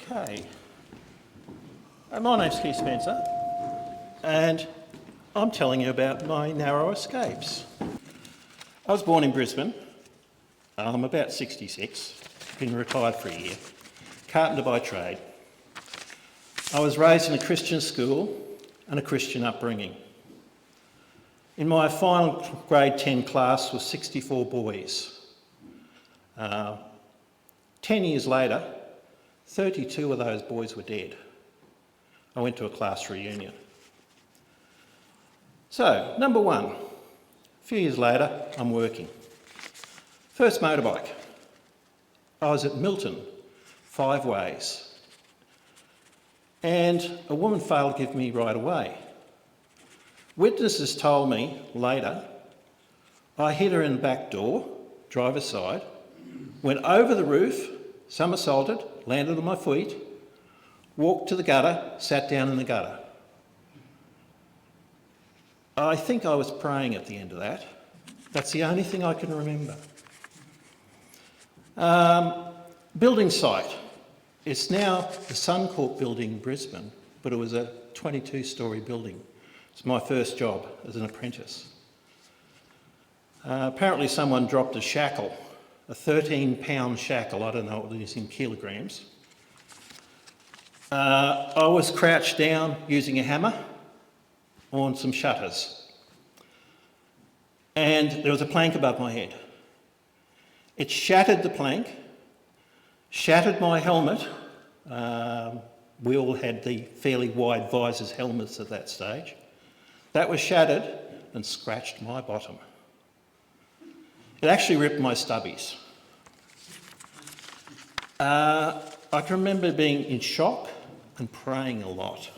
Okay. My name's Keith Spencer, and I'm telling you about my narrow escapes. I was born in Brisbane. I'm about 66, been retired for a year, carpenter by trade. I was raised in a Christian school and a Christian upbringing. In my final grade 10 class was 64 boys. 10 years later, 32 of those boys were dead. I went to a class reunion. So, number one, a few years later, I'm working. First motorbike. I was at Milton, 5 ways. And a woman failed to give me right away. Witnesses told me later, I hit her in the back door, driver's side, went over the roof, somersaulted, landed on my feet, walked to the gutter, sat down in the gutter. I think I was praying at the end of that. That's the only thing I can remember. Building site. It's now the Suncorp building in Brisbane, but it was a 22-storey building. It's my first job as an apprentice. Apparently someone dropped a shackle, a 13-pound shackle, I don't know what it is in kilograms. I was crouched down using a hammer on some shutters. And there was a plank above my head. It shattered the plank, shattered my helmet. We all had the fairly wide visors helmets at that stage. That was shattered and scratched my bottom. It actually ripped my stubbies. I can remember being in shock and praying a lot.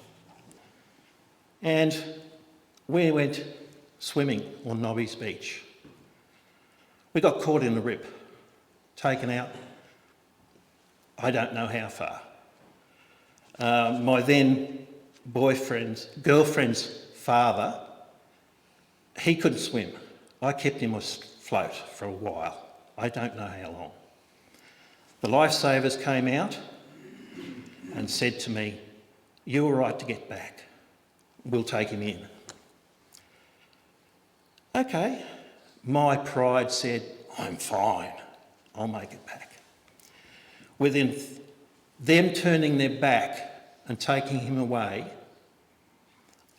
And we went swimming on Nobby's Beach. We got caught in a rip, taken out, I don't know how far. My then girlfriend's father, he couldn't swim. I kept him afloat for a while. I don't know how long. The lifesavers came out and said to me, "You're all right to get back. We'll take him in." Okay, my pride said, "I'm fine, I'll make it back." Within them turning their back and taking him away,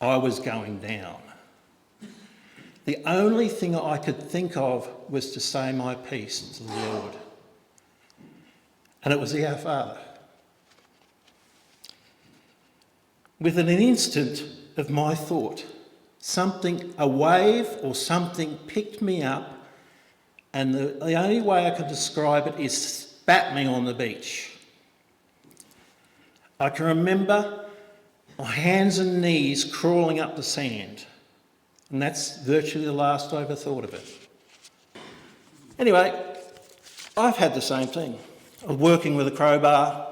I was going down. The only thing I could think of was to say my piece to the Lord. And it was Our Father. Within an instant of my thought, a wave or something picked me up, and the only way I could describe it is spat me on the beach. I can remember my hands and knees crawling up the sand, and that's virtually the last I ever thought of it. Anyway, I've had the same thing. I was working with a crowbar,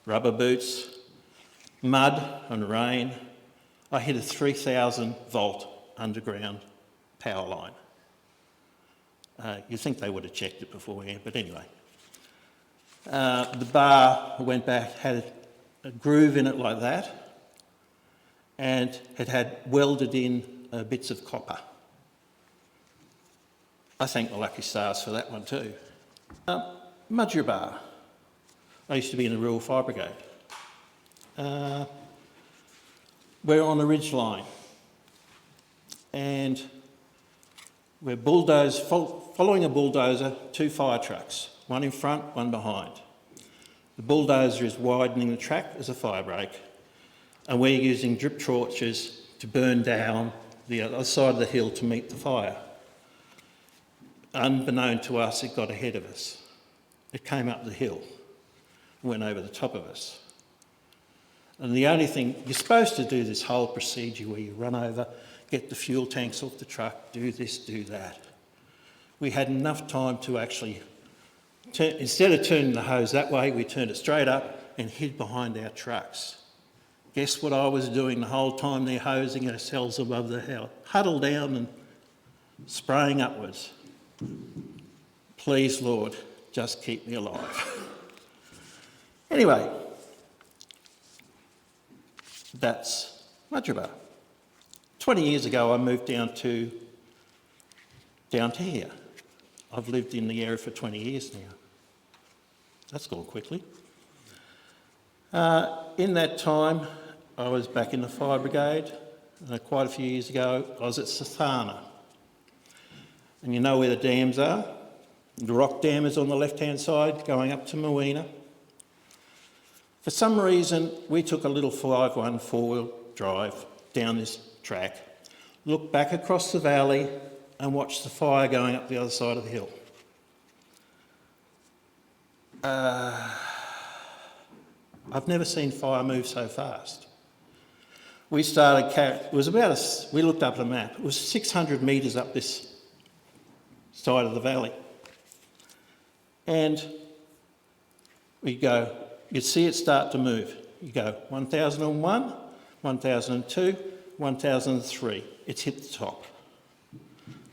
rubber boots, mud and rain. I hit a 3,000 volt underground power line. You'd think they would have checked it beforehand, but anyway. The bar went back, had a groove in it like that, and it had welded in bits of copper. I thank the lucky stars for that one too. Mudgee bar. I used to be in the Rural Fire Brigade. We're on a ridge line, and we're following a bulldozer, 2 fire trucks, one in front, one behind. The bulldozer is widening the track as a fire break, and we're using drip torches to burn down the other side of the hill to meet the fire. Unbeknown to us, it got ahead of us. It came up the hill, went over the top of us. And the only thing, you're supposed to do this whole procedure where you run over, get the fuel tanks off the truck, do this, do that. We had enough time to actually, instead of turning the hose that way, we turned it straight up and hid behind our trucks. Guess what I was doing the whole time they're hosing ourselves above the hill? Huddled down and spraying upwards. Please, Lord, just keep me alive. Anyway, That's Mudgeeraba. 20 years ago I moved down to here. I've lived in the area for 20 years now. That's gone quickly. In that time I was back in the fire brigade. Quite a few years ago I was at Sathana. And you know where the dams are? The rock dam is on the left-hand side going up to Moena. For some reason we took a little 5-1 four-wheel drive down this track, looked back across the valley and watched the fire going up the other side of the hill. I've never seen fire move so fast. We looked up at a map, it was 600 metres up this side of the valley. And you'd see it start to move. You go 1001, 1002, 1003. It's hit the top.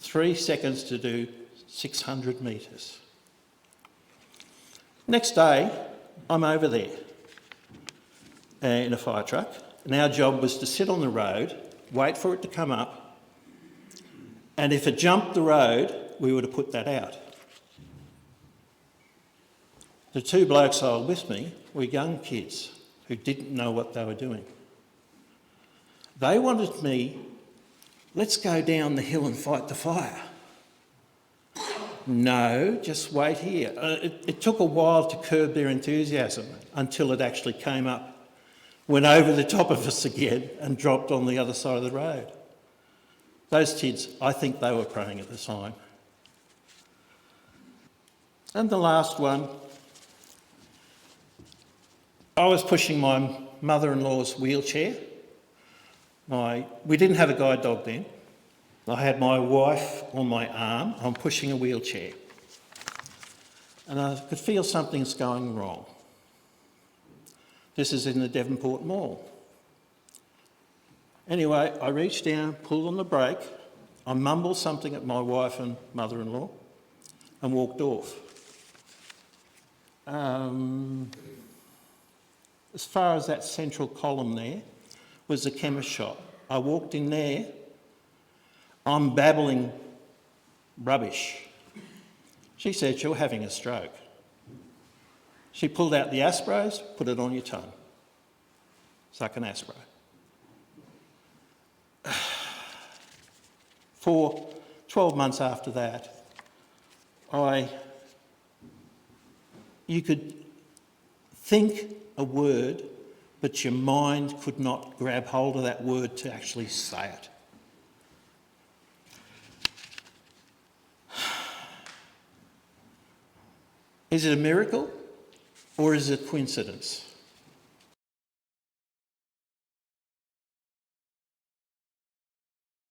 3 seconds to do 600 metres. Next day, I'm over there in a fire truck, and our job was to sit on the road, wait for it to come up, and if it jumped the road, we would have put that out. The 2 blokes I was with me were young kids who didn't know what they were doing. They wanted me, let's go down the hill and fight the fire. No, just wait here. It took a while to curb their enthusiasm until it actually came up, went over the top of us again and dropped on the other side of the road. Those kids, I think they were praying at the time. And the last one, I was pushing my mother-in-law's wheelchair. We didn't have a guide dog then. I had my wife on my arm. I'm pushing a wheelchair. And I could feel something's going wrong. This is in the Devonport Mall. Anyway, I reached down, pulled on the brake. I mumbled something at my wife and mother-in-law and walked off. As far as that central column there was the chemist shop. I walked in there, I'm babbling rubbish. She said she was having a stroke. She pulled out the Aspros, put it on your tongue. Suck an Aspro. For 12 months after that, you could think a word, but your mind could not grab hold of that word to actually say it. Is it a miracle or is it a coincidence?